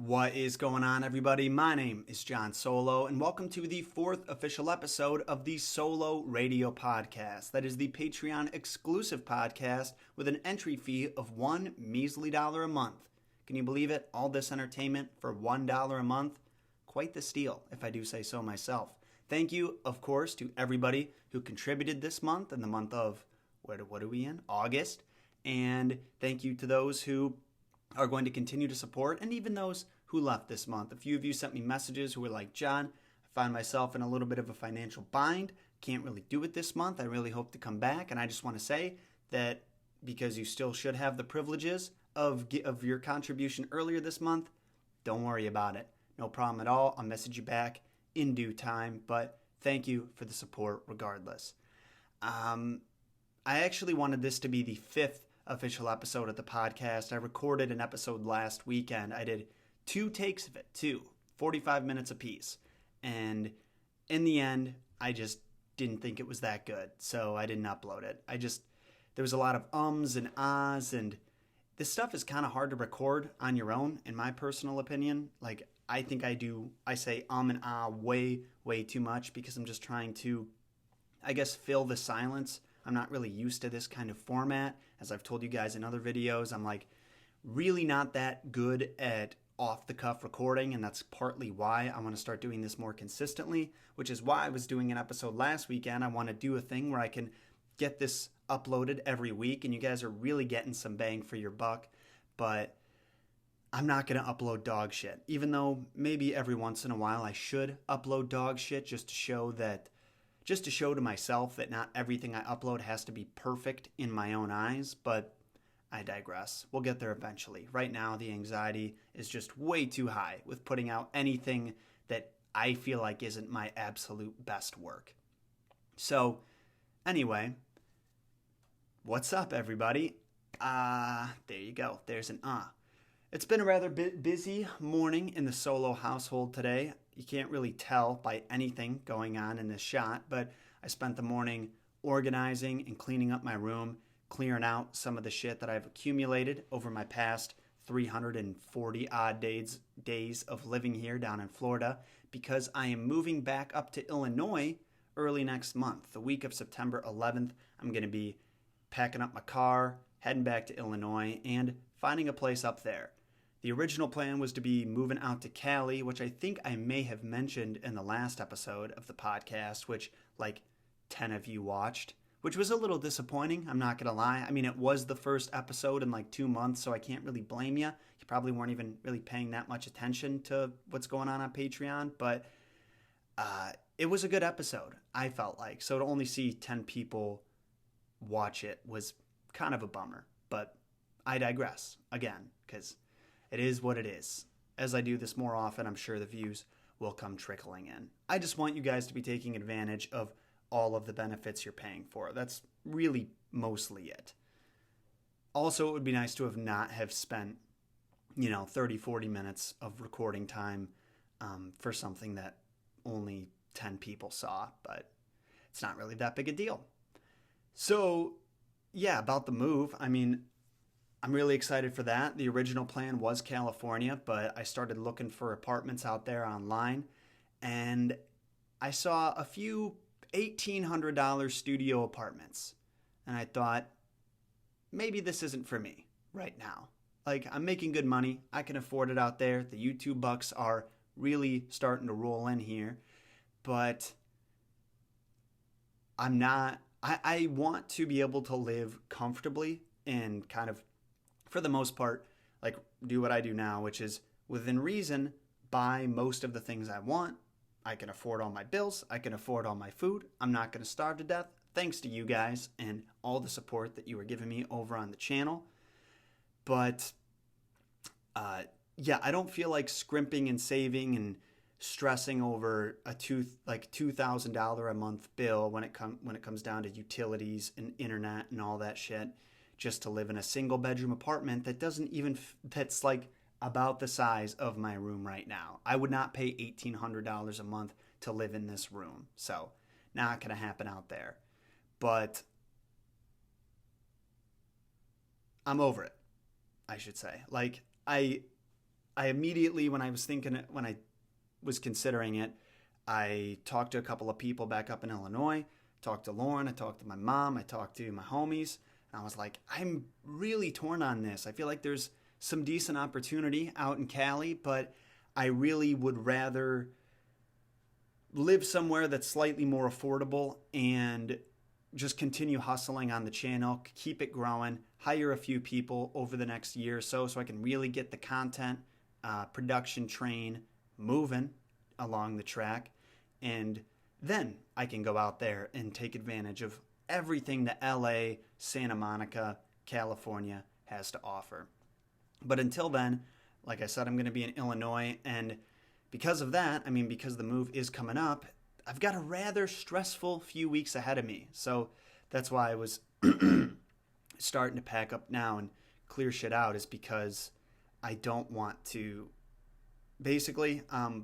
What is going on, everybody? My name is John Solo, and welcome to the fourth official episode of the Solo Radio Podcast. That is the Patreon exclusive podcast with an entry fee of $1 measly a month. Can you believe it? All this entertainment for $1 a month? Quite the steal, if I do say so myself. Thank you, of course, to everybody who contributed this month in the month of, what are we in? August. And thank you to those who are going to continue to support, and even those who left this month. A few of you sent me messages who were like, John, I find myself in a little bit of a financial bind. Can't really do it this month. I really hope to come back. And I just want to say that because you still should have the privileges of your contribution earlier this month, don't worry about it. No problem at all. I'll message you back in due time. But thank you for the support regardless. I actually wanted this to be the fifth official episode of the podcast. I recorded an episode last weekend. I did 2 takes of it, 45 minutes apiece. And in the end, I just didn't think it was that good. So I didn't upload it. There was a lot of ums and ahs, and this stuff is kind of hard to record on your own, in my personal opinion. Like, I think I say and ah way too much because I'm just trying to, I guess, fill the silence. I'm not really used to this kind of format. As I've told you guys in other videos, I'm like really not that good at off-the-cuff recording, and that's partly why I want to start doing this more consistently, which is why I was doing an episode last weekend. I want to do a thing where I can get this uploaded every week, and you guys are really getting some bang for your buck, but I'm not going to upload dog shit, even though maybe every once in a while I should upload dog shit just to show to myself that not everything I upload has to be perfect in my own eyes, but I digress. We'll get there eventually. Right now, the anxiety is just way too high with putting out anything that I feel like isn't my absolute best work. So, anyway, what's up, everybody? There you go. There's an It's been a rather busy morning in the Solo household today. You can't really tell by anything going on in this shot, but I spent the morning organizing and cleaning up my room, clearing out some of the shit that I've accumulated over my past 340 odd days of living here down in Florida, because I am moving back up to Illinois early next month. The week of September 11th, I'm going to be packing up my car, heading back to Illinois, and finding a place up there. The original plan was to be moving out to Cali, which I think I may have mentioned in the last episode of the podcast, which like 10 of you watched, which was a little disappointing. I'm not going to lie. I mean, it was the first episode in like 2 months, so I can't really blame you. You probably weren't even really paying that much attention to what's going on Patreon, but it was a good episode, I felt like. So to only see 10 people watch it was kind of a bummer, but I digress again, because it is what it is. As I do this more often, I'm sure the views will come trickling in. I just want you guys to be taking advantage of all of the benefits you're paying for. That's really mostly it. Also, it would be nice to not have spent, 30, 40 minutes of recording time for something that only 10 people saw, but it's not really that big a deal. So, yeah, about the move, I mean, I'm really excited for that. The original plan was California, but I started looking for apartments out there online, and I saw a few $1,800 studio apartments, and I thought, maybe this isn't for me right now. Like, I'm making good money. I can afford it out there. The YouTube bucks are really starting to roll in here, but I want to be able to live comfortably and kind of, for the most part, like do what I do now, which is within reason, buy most of the things I want. I can afford all my bills. I can afford all my food. I'm not going to starve to death, thanks to you guys and all the support that you are giving me over on the channel. But I don't feel like scrimping and saving and stressing over a $2,000 a month bill when it comes down to utilities and internet and all that shit, just to live in a single bedroom apartment that's like about the size of my room right now. I would not pay $1,800 a month to live in this room. So, not going to happen out there. But I'm over it, I should say. Like, I I immediately, when I was considering it, I talked to a couple of people back up in Illinois, talked to Lauren, I talked to my mom, I talked to my homies, and I was like, I'm really torn on this. I feel like there's some decent opportunity out in Cali, but I really would rather live somewhere that's slightly more affordable and just continue hustling on the channel, keep it growing, hire a few people over the next year or so I can really get the content production train moving along the track. And then I can go out there and take advantage of everything that LA, Santa Monica, California has to offer. But until then, like I said, I'm going to be in Illinois. And because of that, because the move is coming up, I've got a rather stressful few weeks ahead of me. So that's why I was starting to pack up now and clear shit out, is because I don't want to. Basically, I'll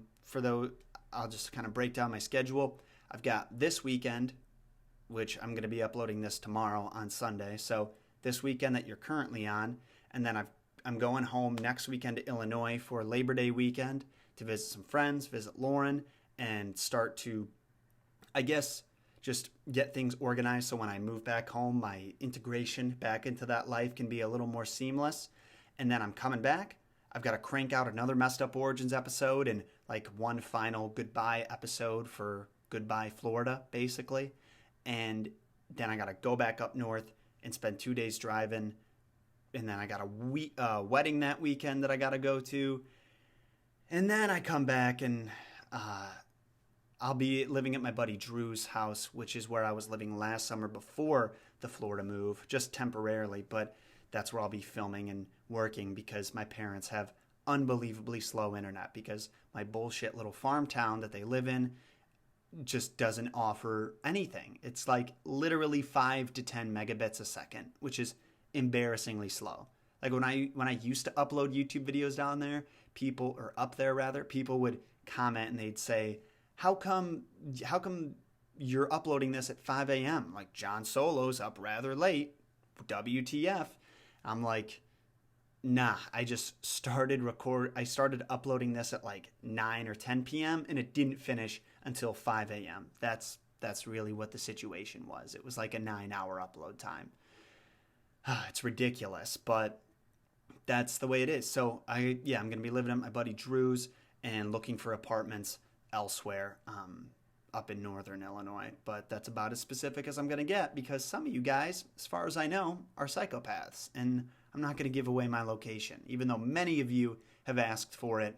just kind of break down my schedule. I've got this weekend, which I'm going to be uploading this tomorrow on Sunday. So this weekend that you're currently on, and then I'm going home next weekend to Illinois for Labor Day weekend to visit some friends, visit Lauren, and start to, I guess, just get things organized so when I move back home, my integration back into that life can be a little more seamless. And then I'm coming back. I've got to crank out another Messed Up Origins episode and like one final goodbye episode for Goodbye Florida, basically. And then I got to go back up north and spend 2 days driving. And then I got a wedding that weekend that I got to go to. And then I come back and I'll be living at my buddy Drew's house, which is where I was living last summer before the Florida move, just temporarily. But that's where I'll be filming and working because my parents have unbelievably slow internet because my bullshit little farm town that they live in just doesn't offer anything. It's like literally 5 to 10 megabits a second, which is embarrassingly slow. Like when I used to upload YouTube videos down there, people would comment and they'd say, how come you're uploading this at 5 a.m.? Like, John Solo's up rather late. WTF? I'm like, nah, I started uploading this at like 9 or 10 p.m. and it didn't finish until 5 a.m. That's really what the situation was. It was like a 9-hour upload time. It's ridiculous, but that's the way it is. So I'm going to be living at my buddy Drew's and looking for apartments elsewhere up in northern Illinois. But that's about as specific as I'm going to get because some of you guys, as far as I know, are psychopaths. And I'm not going to give away my location, even though many of you have asked for it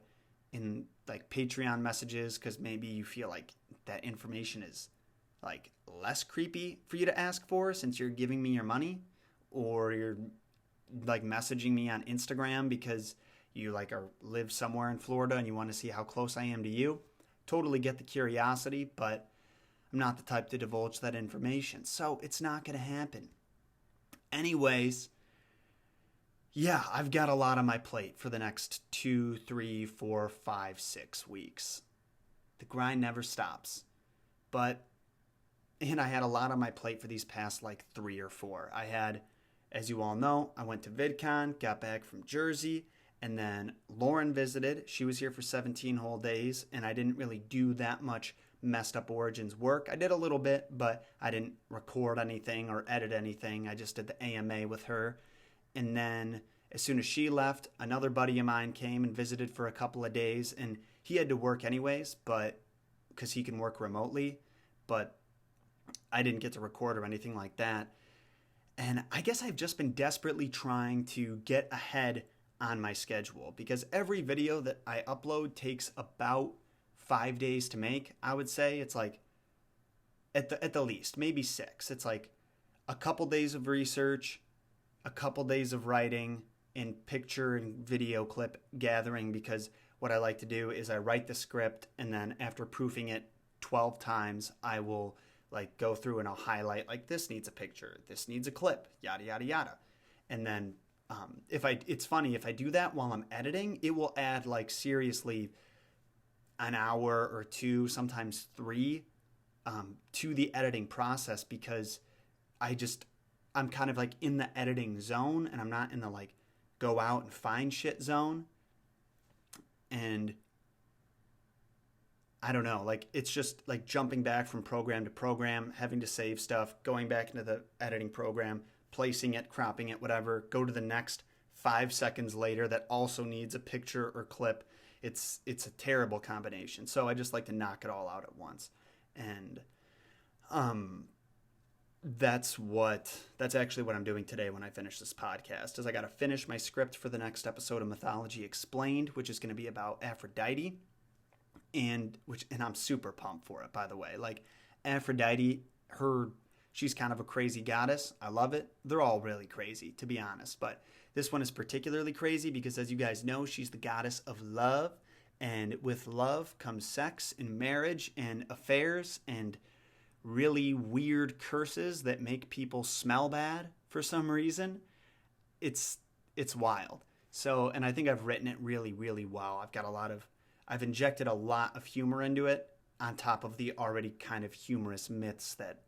in like Patreon messages because maybe you feel like that information is like less creepy for you to ask for since you're giving me your money, or you're like messaging me on Instagram because you like live somewhere in Florida and you want to see how close I am to you. Totally get the curiosity, but I'm not the type to divulge that information, so it's not going to happen. Anyways, yeah, I've got a lot on my plate for the next 2, 3, 4, 5, 6 weeks. The grind never stops. And I had a lot on my plate for these past like 3 or 4. I had, as you all know, I went to VidCon, got back from Jersey, and then Lauren visited. She was here for 17 whole days, and I didn't really do that much Messed Up Origins work. I did a little bit, but I didn't record anything or edit anything. I just did the AMA with her. And then as soon as she left, another buddy of mine came and visited for a couple of days, and he had to work anyways, but because he can work remotely, but I didn't get to record or anything like that. And I guess I've just been desperately trying to get ahead on my schedule because every video that I upload takes about 5 days to make. I would say it's like at the least, maybe 6. It's like a couple days of research, a couple days of writing, and picture and video clip gathering because what I like to do is I write the script and then after proofing it 12 times, I will like go through and I'll highlight like this needs a picture, this needs a clip, yada, yada, yada. And then it's funny, if I do that while I'm editing, it will add like seriously an hour or 2, sometimes 3 to the editing process because I'm kind of like in the editing zone and I'm not in the like go out and find shit zone. And I don't know, like it's just like jumping back from program to program, having to save stuff, going back into the editing program, placing it, cropping it, whatever, go to the next 5 seconds later that also needs a picture or clip. It's a terrible combination. So I just like to knock it all out at once. And that's actually what I'm doing today when I finish this podcast, is I got to finish my script for the next episode of Mythology Explained, which is going to be about Aphrodite. And I'm super pumped for it, by the way. Like Aphrodite, she's kind of a crazy goddess. I love it. They're all really crazy, to be honest. But this one is particularly crazy because, as you guys know, she's the goddess of love. And with love comes sex and marriage and affairs and really weird curses that make people smell bad for some reason. It's wild. So, and I think I've written it really, really well. I've injected a lot of humor into it on top of the already kind of humorous myths that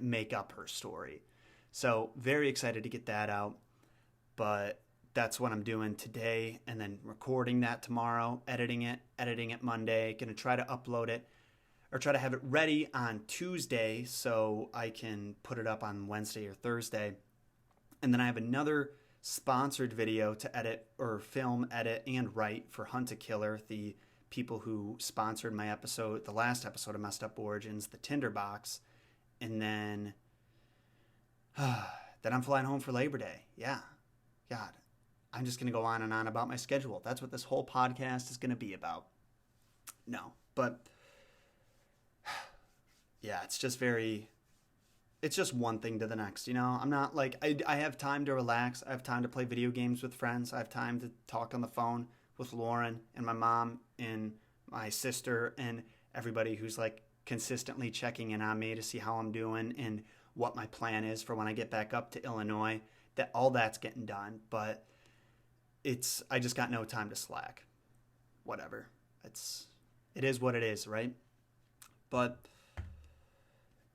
make up her story. So very excited to get that out. But that's what I'm doing today, and then recording that tomorrow, editing it Monday, going to try to upload it or try to have it ready on Tuesday so I can put it up on Wednesday or Thursday. And then I have another sponsored video to edit or film, edit, and write for Hunt a Killer, the people who sponsored my episode, the last episode of Messed Up Origins, the Tinderbox. And then I'm flying home for Labor Day. Yeah. God, I'm just going to go on and on about my schedule. That's what this whole podcast is going to be about. No, but yeah, it's just one thing to the next, you know? I'm not like, I have time to relax. I have time to play video games with friends. I have time to talk on the phone with Lauren and my mom and my sister and everybody who's like consistently checking in on me to see how I'm doing and what my plan is for when I get back up to Illinois. That all that's getting done, but I just got no time to slack. Whatever. It is what it is, right? But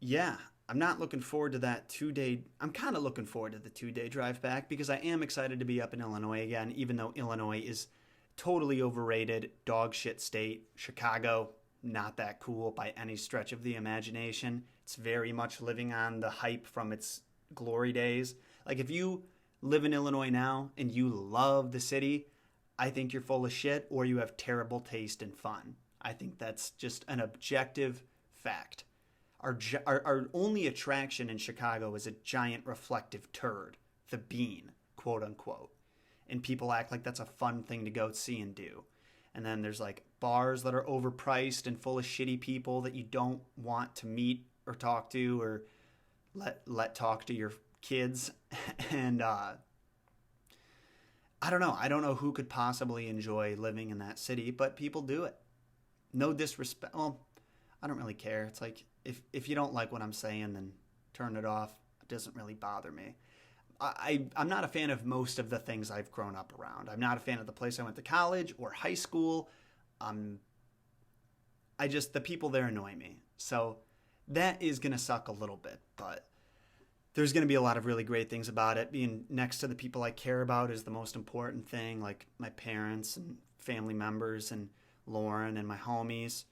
yeah, I'm not looking forward to that 2-day. I'm kind of looking forward to the 2-day drive back because I am excited to be up in Illinois again, even though Illinois is totally overrated, dog shit state. Chicago, not that cool by any stretch of the imagination. It's very much living on the hype from its glory days. Like if you live in Illinois now and you love the city, I think you're full of shit or you have terrible taste in fun. I think that's just an objective fact. Our only attraction in Chicago is a giant reflective turd, the Bean, quote unquote. And people act like that's a fun thing to go see and do. And then there's like bars that are overpriced and full of shitty people that you don't want to meet or talk to or let talk to your kids. And I don't know. I don't know who could possibly enjoy living in that city, but people do it. No disrespect. Well, I don't really care. It's like if you don't like what I'm saying, then turn it off. It doesn't really bother me. I'm not a fan of most of the things I've grown up around. I'm not a fan of the place I went to college or high school. The people there annoy me. So that is going to suck a little bit, but there's going to be a lot of really great things about it. Being next to the people I care about is the most important thing, like my parents and family members and Lauren and my homies.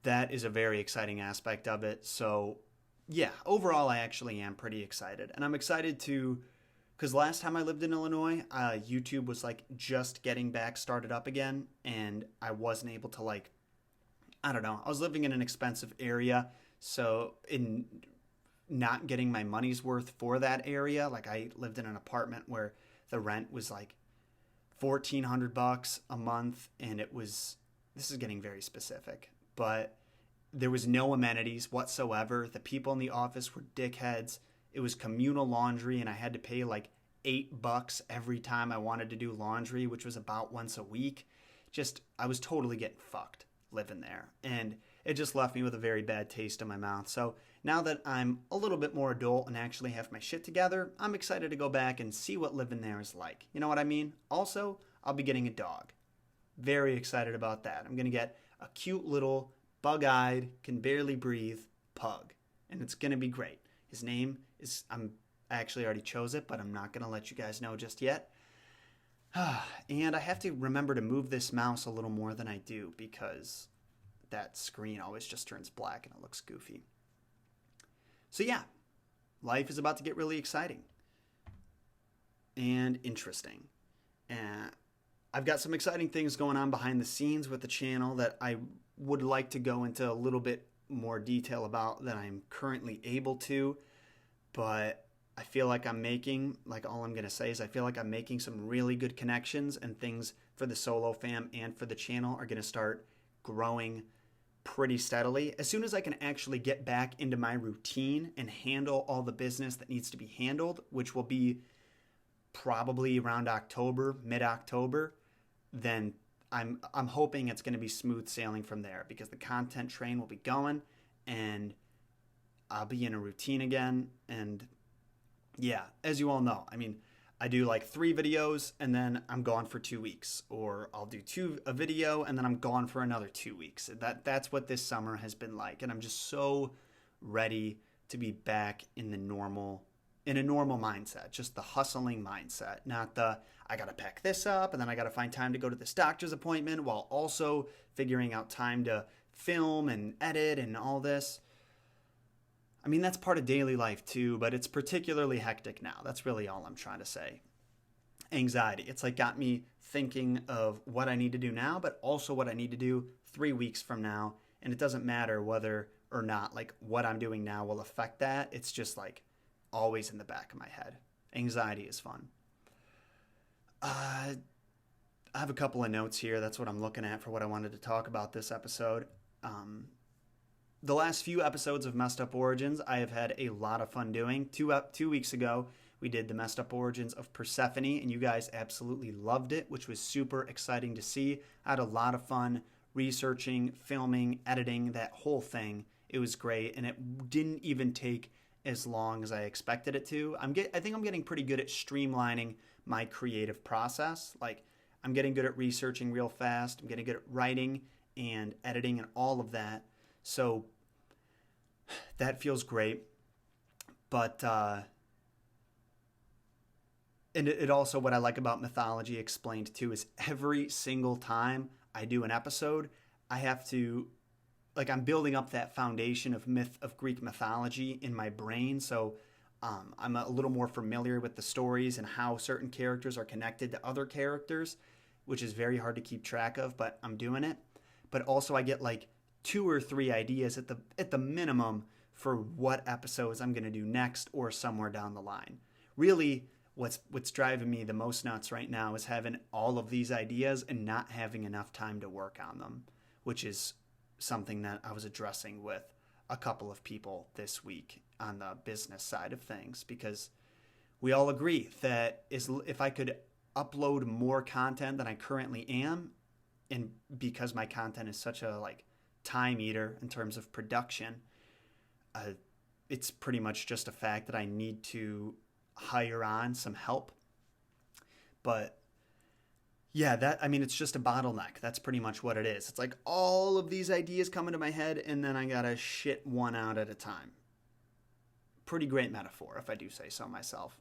That is a very exciting aspect of it. So yeah, overall, I actually am pretty excited. And I'm excited because last time I lived in Illinois, YouTube was like just getting back started up again. And I wasn't able to I was living in an expensive area. So in not getting my money's worth for that area, like I lived in an apartment where the rent was like $1,400 a month. And this is getting very specific, but there was no amenities whatsoever. The people in the office were dickheads. It was communal laundry, and I had to pay like $8 every time I wanted to do laundry, which was about once a week. I was totally getting fucked living there. And it just left me with a very bad taste in my mouth. So now that I'm a little bit more adult and actually have my shit together, I'm excited to go back and see what living there is like. You know what I mean? Also, I'll be getting a dog. Very excited about that. I'm going to get a cute little bug-eyed, can barely breathe pug. And it's going to be great. His name is, I actually already chose it, but I'm not going to let you guys know just yet. And I have to remember to move this mouse a little more than I do because that screen always just turns black and it looks goofy. So yeah, life is about to get really exciting and interesting. And I've got some exciting things going on behind the scenes with the channel that I would like to go into a little bit more detail about than I'm currently able to. But I feel like I'm making, like all I'm going to say is I feel like I'm making some really good connections, and things for the Solo Fam and for the channel are going to start growing pretty steadily. As soon as I can actually get back into my routine and handle all the business that needs to be handled, which will be probably around October, mid-October, then I'm hoping it's going to be smooth sailing from there, because the content train will be going and I'll be in a routine again. And yeah, as you all know, I mean, I do like 3 videos and then I'm gone for 2 weeks, or I'll do a video and then I'm gone for another 2 weeks. That's what this summer has been like, and I'm just so ready to be back in a normal mindset, just the hustling mindset, not the I got to pack this up and then I got to find time to go to this doctor's appointment while also figuring out time to film and edit and all this. I mean, that's part of daily life too, but it's particularly hectic now. That's really all I'm trying to say. Anxiety. It's like got me thinking of what I need to do now, but also what I need to do 3 weeks from now. And it doesn't matter whether or not like what I'm doing now will affect that. It's just like always in the back of my head. Anxiety is fun. I have a couple of notes here. That's what I'm looking at for what I wanted to talk about this episode. The last few episodes of Messed Up Origins, I have had a lot of fun doing. 2 weeks ago, we did the Messed Up Origins of Persephone, and you guys absolutely loved it, which was super exciting to see. I had a lot of fun researching, filming, editing, that whole thing. It was great, and it didn't even take as long as I expected it to. I think I'm getting pretty good at streamlining my creative process. Like, I'm getting good at researching real fast. I'm getting good at writing and editing and all of that. So that feels great. But and it also, what I like about Mythology Explained too, is every single time I do an episode, I have to, like, I'm building up that foundation of Greek mythology in my brain. So I'm a little more familiar with the stories and how certain characters are connected to other characters, which is very hard to keep track of, but I'm doing it. But also I get like 2 or 3 ideas at the minimum for what episodes I'm going to do next or somewhere down the line. Really, what's driving me the most nuts right now is having all of these ideas and not having enough time to work on them, which is something that I was addressing with a couple of people this week on the business side of things, because we all agree that if I could upload more content than I currently am, and because my content is such a like time eater in terms of production, it's pretty much just a fact that I need to hire on some help. But yeah, it's just a bottleneck. That's pretty much what it is. It's like all of these ideas come into my head and then I gotta shit one out at a time. Pretty great metaphor, if I do say so myself.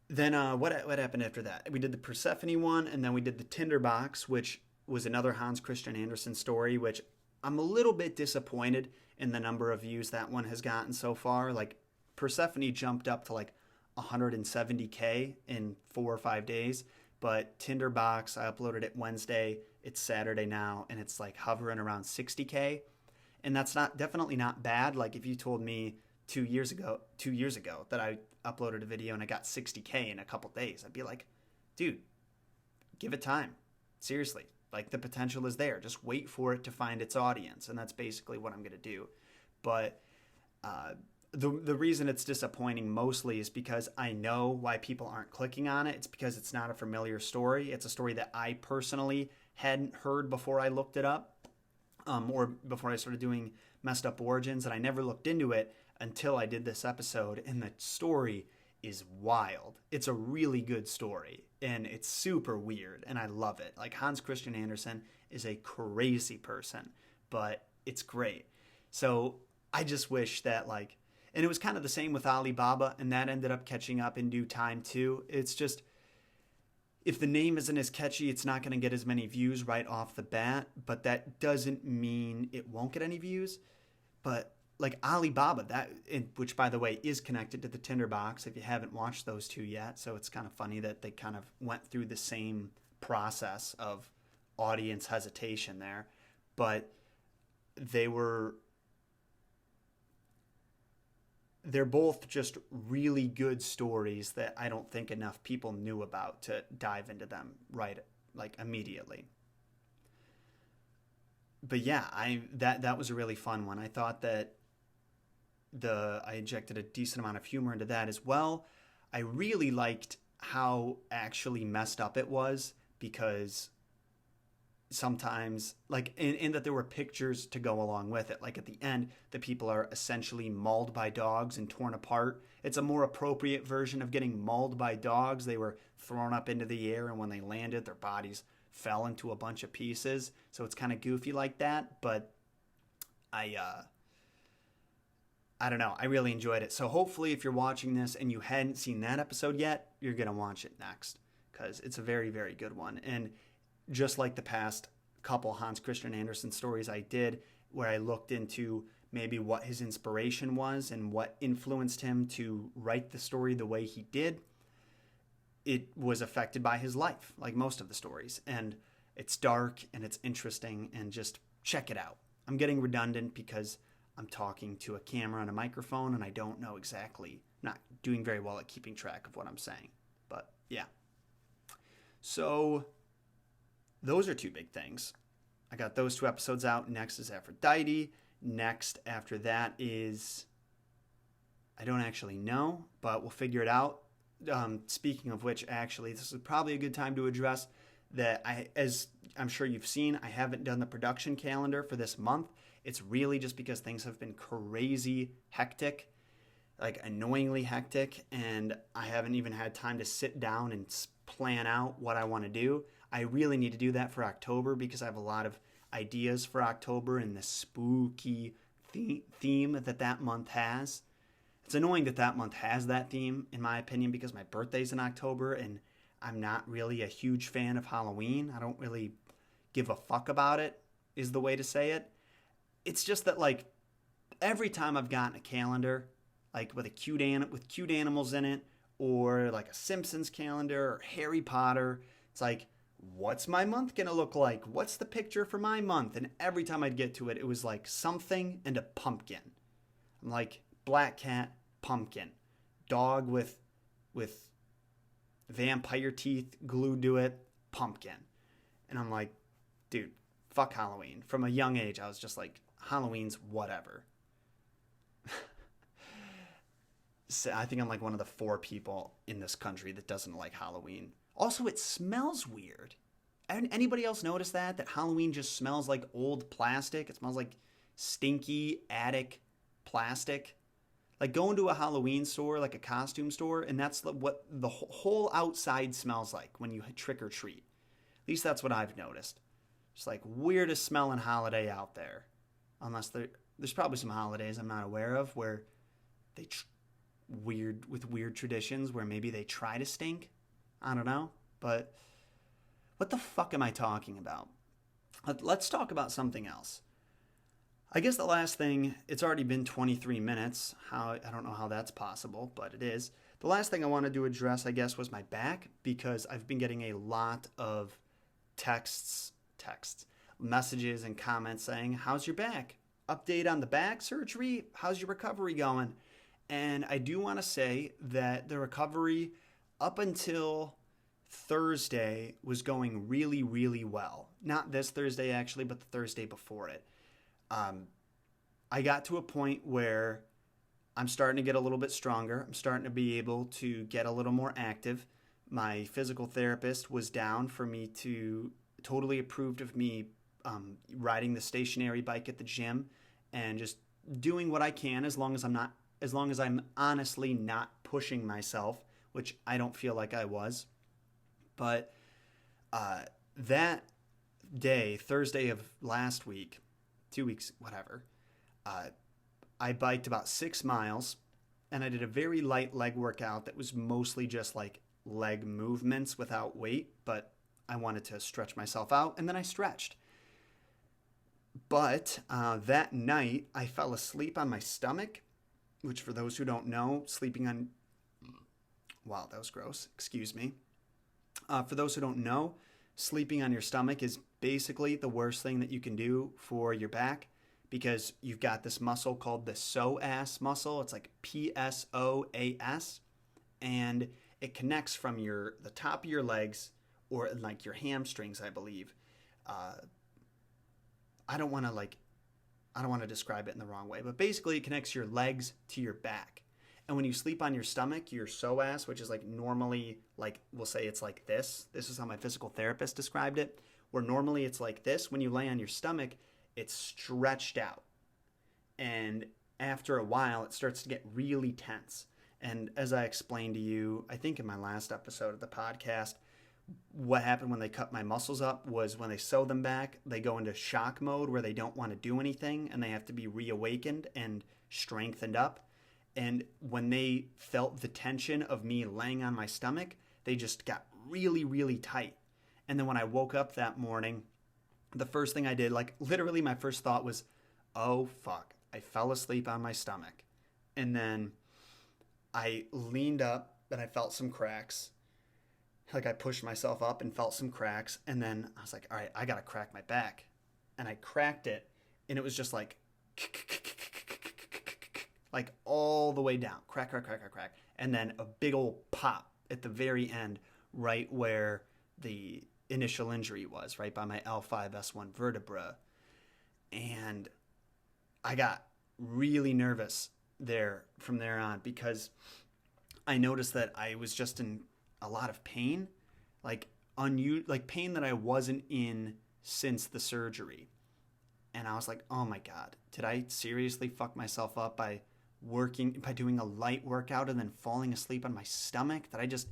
Then what happened after that? We did the Persephone one, and then we did the Tinderbox, which was another Hans Christian Andersen story, which I'm a little bit disappointed in the number of views that one has gotten so far. Like, Persephone jumped up to like 170K in 4 or 5 days, but Tinderbox, I uploaded it Wednesday, it's Saturday now, and it's like hovering around 60K. And that's definitely not bad. Like, if you told me 2 years ago that I uploaded a video and I got 60K in a couple days, I'd be like, dude, give it time. Seriously, like, the potential is there. Just wait for it to find its audience. And that's basically what I'm going to do. But the reason it's disappointing mostly is because I know why people aren't clicking on it. It's because it's not a familiar story. It's a story that I personally hadn't heard before I looked it up, or before I started doing Messed Up Origins, and I never looked into it until I did this episode. And the story is wild. It's a really good story, and it's super weird, and I love it. Like, Hans Christian Andersen is a crazy person, but it's great. So I just wish that, like, And it was kind of the same with Alibaba, and that ended up catching up in due time too. It's just, if the name isn't as catchy, it's not going to get as many views right off the bat, but that doesn't mean it won't get any views. But like Alibaba, which by the way is connected to the Tinderbox if you haven't watched those two yet. So it's kind of funny that they kind of went through the same process of audience hesitation there. But they're both just really good stories that I don't think enough people knew about to dive into them immediately. But yeah, that was a really fun one. I thought that I injected a decent amount of humor into that as well. I really liked how actually messed up it was, because sometimes, like, in that there were pictures to go along with it. Like at the end, the people are essentially mauled by dogs and torn apart. It's a more appropriate version of getting mauled by dogs. They were thrown up into the air, and when they landed, their bodies fell into a bunch of pieces. So it's kind of goofy like that, but I don't know. I really enjoyed it. So hopefully if you're watching this and you hadn't seen that episode yet, you're going to watch it next, because it's a very, very good one. And just like the past couple Hans Christian Andersen stories I did, where I looked into maybe what his inspiration was and what influenced him to write the story the way he did, it was affected by his life, like most of the stories. And it's dark and it's interesting, and just check it out. I'm getting redundant because I'm talking to a camera and a microphone, and I don't know exactly, not doing very well at keeping track of what I'm saying. But yeah. So those are two big things. I got those two episodes out. Next is Aphrodite. Next after that is, I don't actually know, but we'll figure it out. Speaking of which, actually, this is probably a good time to address that as I'm sure you've seen, I haven't done the production calendar for this month. It's really just because things have been crazy hectic, like annoyingly hectic, and I haven't even had time to sit down and plan out what I want to do. I really need to do that for October, because I have a lot of ideas for October and the spooky theme that month has. It's annoying that month has that theme, in my opinion, because my birthday's in October, and I'm not really a huge fan of Halloween. I don't really give a fuck about it, is the way to say it. It's just that, like, every time I've gotten a calendar, like with cute animals in it, or like a Simpsons calendar or Harry Potter, it's like, what's my month gonna look like? What's the picture for my month? And every time I'd get to it, it was like something and a pumpkin. I'm like, black cat, pumpkin. Dog with vampire teeth glued to it, pumpkin. And I'm like, dude, fuck Halloween. From a young age, I was just like, Halloween's whatever. So I think I'm like one of the 4 people in this country that doesn't like Halloween. Also, it smells weird. Anybody else notice that Halloween just smells like old plastic? It smells like stinky attic plastic. Like going to a Halloween store, like a costume store, and that's what the whole outside smells like when you trick or treat. At least that's what I've noticed. Just like weirdest smelling holiday out there. Unless there's probably some holidays I'm not aware of where they weird traditions where maybe they try to stink. I don't know. But what the fuck am I talking about? Let's talk about something else. I guess the last thing, it's already been 23 minutes. I don't know how that's possible, but it is. The last thing I wanted to address, I guess, was my back, because I've been getting a lot of texts, messages and comments saying, how's your back? Update on the back surgery? How's your recovery going? And I do want to say that the recovery up until Thursday was going really, really well. Not this Thursday, actually, but the Thursday before it. I got to a point where I'm starting to get a little bit stronger. I'm starting to be able to get a little more active. My physical therapist was down for me to, totally approved of me riding the stationary bike at the gym and just doing what I can as long as I'm honestly not pushing myself, which I don't feel like I was. But that day, Thursday of last week, 2 weeks, whatever, I biked about 6 miles, and I did a very light leg workout that was mostly just like leg movements without weight, but I wanted to stretch myself out, and then I stretched. But that night, I fell asleep on my stomach, which for those who don't know, sleeping on... Wow, that was gross. Excuse me. For those who don't know, sleeping on your stomach is basically the worst thing that you can do for your back, because you've got this muscle called the psoas muscle. It's like PSOAS, and it connects from the top of your legs, or like your hamstrings, I believe. I don't want to describe it in the wrong way, but basically it connects your legs to your back. And when you sleep on your stomach, your psoas, which is like normally, like we'll say it's like this. This is how my physical therapist described it, where normally it's like this. When you lay on your stomach, it's stretched out. And after a while, it starts to get really tense. And as I explained to you, I think in my last episode of the podcast, what happened when they cut my muscles up was when they sew them back, they go into shock mode where they don't want to do anything and they have to be reawakened and strengthened up. And when they felt the tension of me laying on my stomach, they just got really, really tight. And then when I woke up that morning, the first thing I did, like literally my first thought was, oh fuck, I fell asleep on my stomach. And then I leaned up and I felt some cracks. Like I pushed myself up and felt some cracks. And then I was like, all right, I got to crack my back. And I cracked it. And it was just like all the way down. Crack, crack, crack, crack, crack. And then a big old pop at the very end, right where the initial injury was, right by my L5-S1 vertebra. And I got really nervous from there on, because I noticed that I was just in a lot of pain, like pain that I wasn't in since the surgery. And I was like, oh my God, did I seriously fuck myself up by doing a light workout and then falling asleep on my stomach? Did I just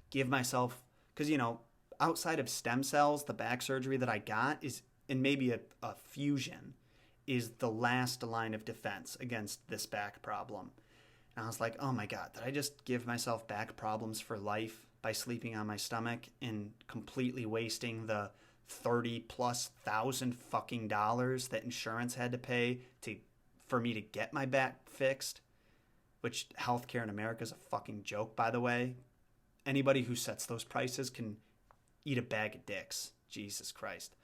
give myself, because outside of stem cells, the back surgery that I got is, and maybe a fusion, is the last line of defense against this back problem. And I was like, oh my God, did I just give myself back problems for life by sleeping on my stomach and completely wasting the $30,000+ fucking dollars that insurance had to pay for me to get my back fixed? Which healthcare in America is a fucking joke, by the way. Anybody who sets those prices can eat a bag of dicks. Jesus Christ.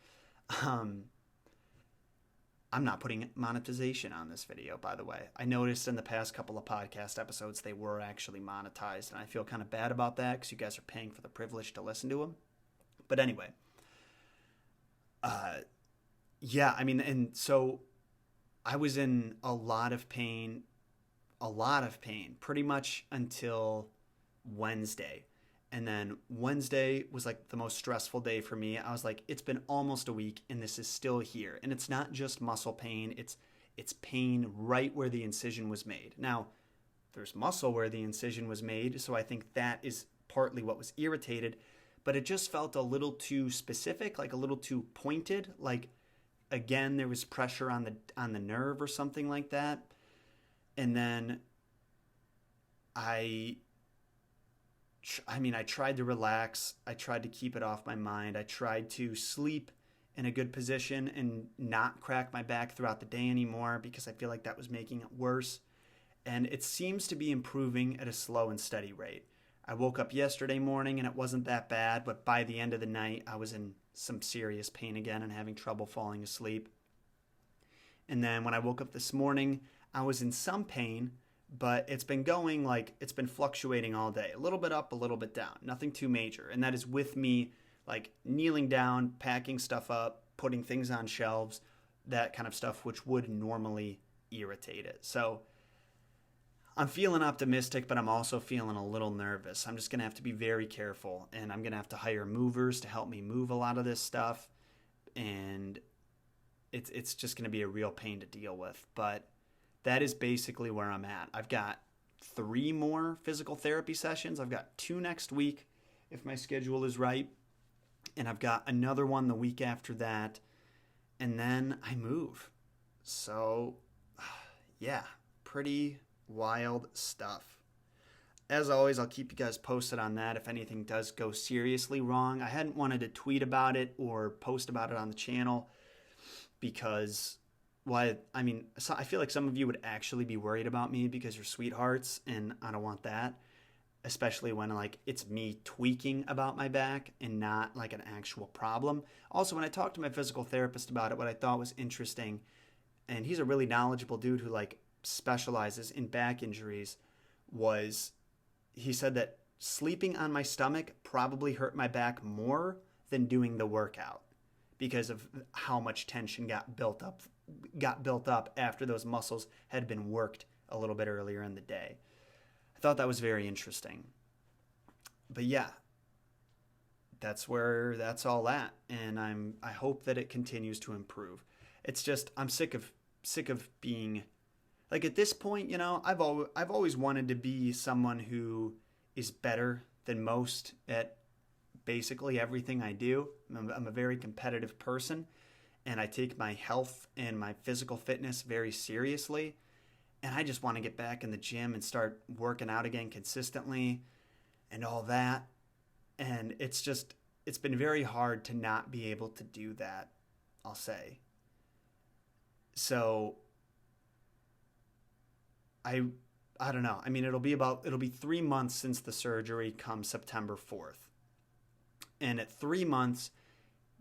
I'm not putting monetization on this video, by the way. I noticed in the past couple of podcast episodes they were actually monetized, and I feel kind of bad about that because you guys are paying for the privilege to listen to them. But anyway, yeah, I mean, and so I was in a lot of pain, pretty much until Wednesday. And then Wednesday was like the most stressful day for me. I was like, it's been almost a week and this is still here. And it's not just muscle pain. It's pain right where the incision was made. Now, there's muscle where the incision was made, so I think that is partly what was irritated. But it just felt a little too specific, like a little too pointed. Like, again, there was pressure on the nerve or something like that. And then I tried to relax. I tried to keep it off my mind. I tried to sleep in a good position and not crack my back throughout the day anymore, because I feel like that was making it worse. And it seems to be improving at a slow and steady rate. I woke up yesterday morning and it wasn't that bad, but by the end of the night, I was in some serious pain again and having trouble falling asleep. And then when I woke up this morning, I was in some pain, but it's been fluctuating all day. A little bit up, a little bit down. Nothing too major. And that is with me like kneeling down, packing stuff up, putting things on shelves, that kind of stuff, which would normally irritate it. So I'm feeling optimistic, but I'm also feeling a little nervous. I'm just going to have to be very careful, and I'm going to have to hire movers to help me move a lot of this stuff. And it's just going to be a real pain to deal with. But that is basically where I'm at. I've got 3 more physical therapy sessions. I've got 2 next week, if my schedule is right. And I've got another one the week after that. And then I move. So, yeah, pretty Wild stuff. As always, I'll keep you guys posted on that if anything does go seriously wrong. I hadn't wanted to tweet about it or post about it on the channel because, well, I feel like some of you would actually be worried about me because you're sweethearts, and I don't want that, especially when like it's me tweaking about my back and not like an actual problem. Also, when I talked to my physical therapist about it, what I thought was interesting, and he's a really knowledgeable dude who like specializes in back injuries, was he said that sleeping on my stomach probably hurt my back more than doing the workout because of how much tension got built up after those muscles had been worked a little bit earlier in the day. I thought that was very interesting. But yeah, that's where that's all at, and I hope that it continues to improve. It's just I'm sick of being like, at this point, I've always wanted to be someone who is better than most at basically everything I do. I'm a very competitive person, and I take my health and my physical fitness very seriously. And I just want to get back in the gym and start working out again consistently and all that. And it's been very hard to not be able to do that, I'll say. So I don't know. I mean, it'll be 3 months since the surgery come September 4th. And at 3 months,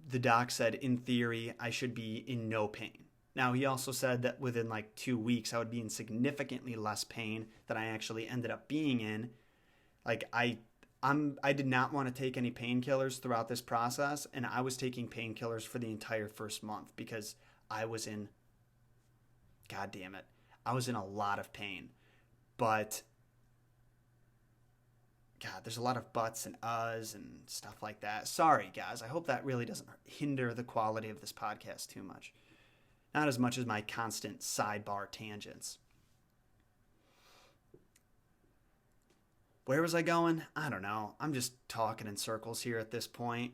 the doc said, in theory, I should be in no pain. Now, he also said that within like 2 weeks, I would be in significantly less pain than I actually ended up being in. Like, I did not want to take any painkillers throughout this process, and I was taking painkillers for the entire first month because I was in, God damn it, I was in a lot of pain. But, God, there's a lot of buts and uhs and stuff like that. Sorry, guys. I hope that really doesn't hinder the quality of this podcast too much. Not as much as my constant sidebar tangents. Where was I going? I don't know. I'm just talking in circles here at this point.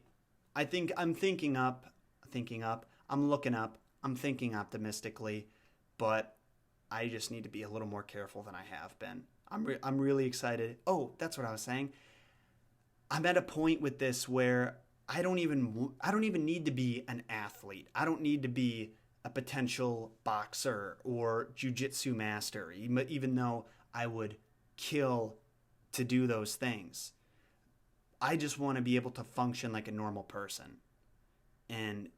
I think I'm thinking up, I'm looking up, I'm thinking optimistically, but I just need to be a little more careful than I have been. I'm really excited. Oh, that's what I was saying. I'm at a point with this where I don't even need to be an athlete. I don't need to be a potential boxer or jiu-jitsu master, even though I would kill to do those things. I just want to be able to function like a normal person. And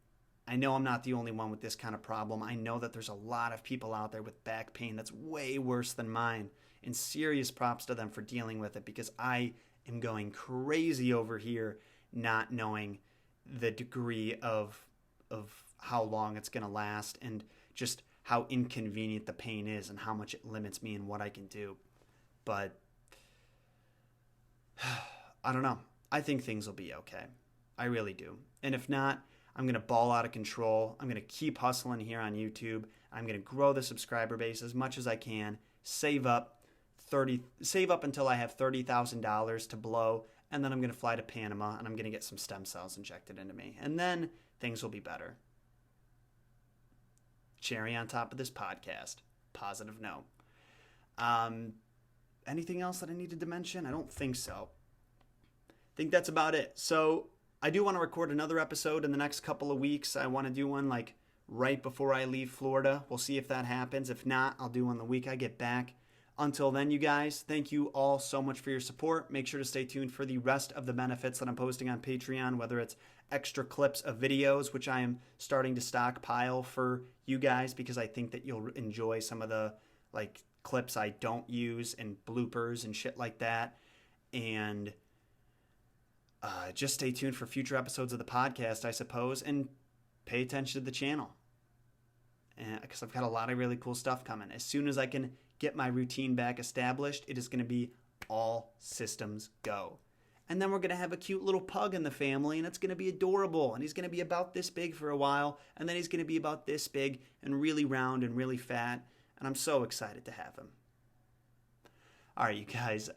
I know I'm not the only one with this kind of problem. I know that there's a lot of people out there with back pain that's way worse than mine. And serious props to them for dealing with it, because I am going crazy over here not knowing the degree of how long it's going to last and just how inconvenient the pain is and how much it limits me and what I can do. But I don't know. I think things will be okay. I really do. And if not, I'm going to ball out of control. I'm going to keep hustling here on YouTube. I'm going to grow the subscriber base as much as I can, save up until I have $30,000 to blow, and then I'm going to fly to Panama and I'm going to get some stem cells injected into me. And then things will be better. Cherry on top of this podcast. Positive note. Anything else that I needed to mention? I don't think so. I think that's about it. So I do want to record another episode in the next couple of weeks. I want to do one like right before I leave Florida. We'll see if that happens. If not, I'll do one the week I get back. Until then, you guys, thank you all so much for your support. Make sure to stay tuned for the rest of the benefits that I'm posting on Patreon, whether it's extra clips of videos, which I am starting to stockpile for you guys because I think that you'll enjoy some of the like clips I don't use and bloopers and shit like that. And just stay tuned for future episodes of the podcast, I suppose, and pay attention to the channel. Because I've got a lot of really cool stuff coming. As soon as I can get my routine back established, it is going to be all systems go. And then we're going to have a cute little pug in the family, and it's going to be adorable. And he's going to be about this big for a while, and then he's going to be about this big and really round and really fat. And I'm so excited to have him. All right, you guys,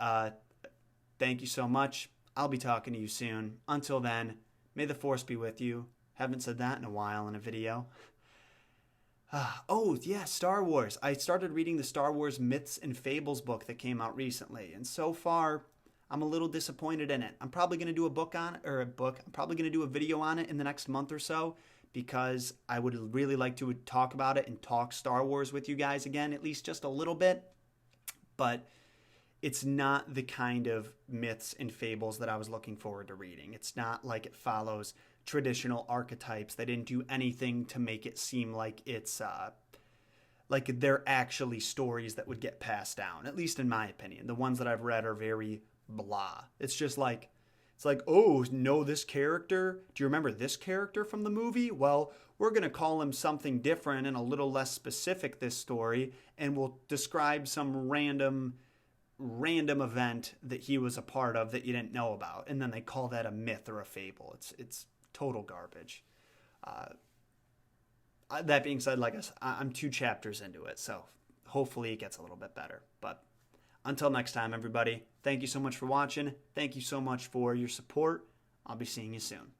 thank you so much. I'll be talking to you soon. Until then, may the force be with you. Haven't said that in a while in a video. Oh, yeah, Star Wars. I started reading the Star Wars Myths and Fables book that came out recently, and so far, I'm a little disappointed in it. I'm probably going to do a book on it, or a book. I'm probably going to do a video on it in the next month or so because I would really like to talk about it and talk Star Wars with you guys again, at least just a little bit. But it's not the kind of myths and fables that I was looking forward to reading. It's not like it follows traditional archetypes. They didn't do anything to make it seem like it's like they're actually stories that would get passed down. At least in my opinion, the ones that I've read are very blah. It's just like it's like, oh, know this character? Do you remember this character from the movie? Well, we're going to call him something different and a little less specific this story, and we'll describe some random event that he was a part of that you didn't know about, and then they call that a myth or a fable. It's total garbage. That being said, like I'm 2 chapters into it, so hopefully it gets a little bit better. But until next time, everybody, thank you so much for watching. Thank you so much for your support. I'll be seeing you soon.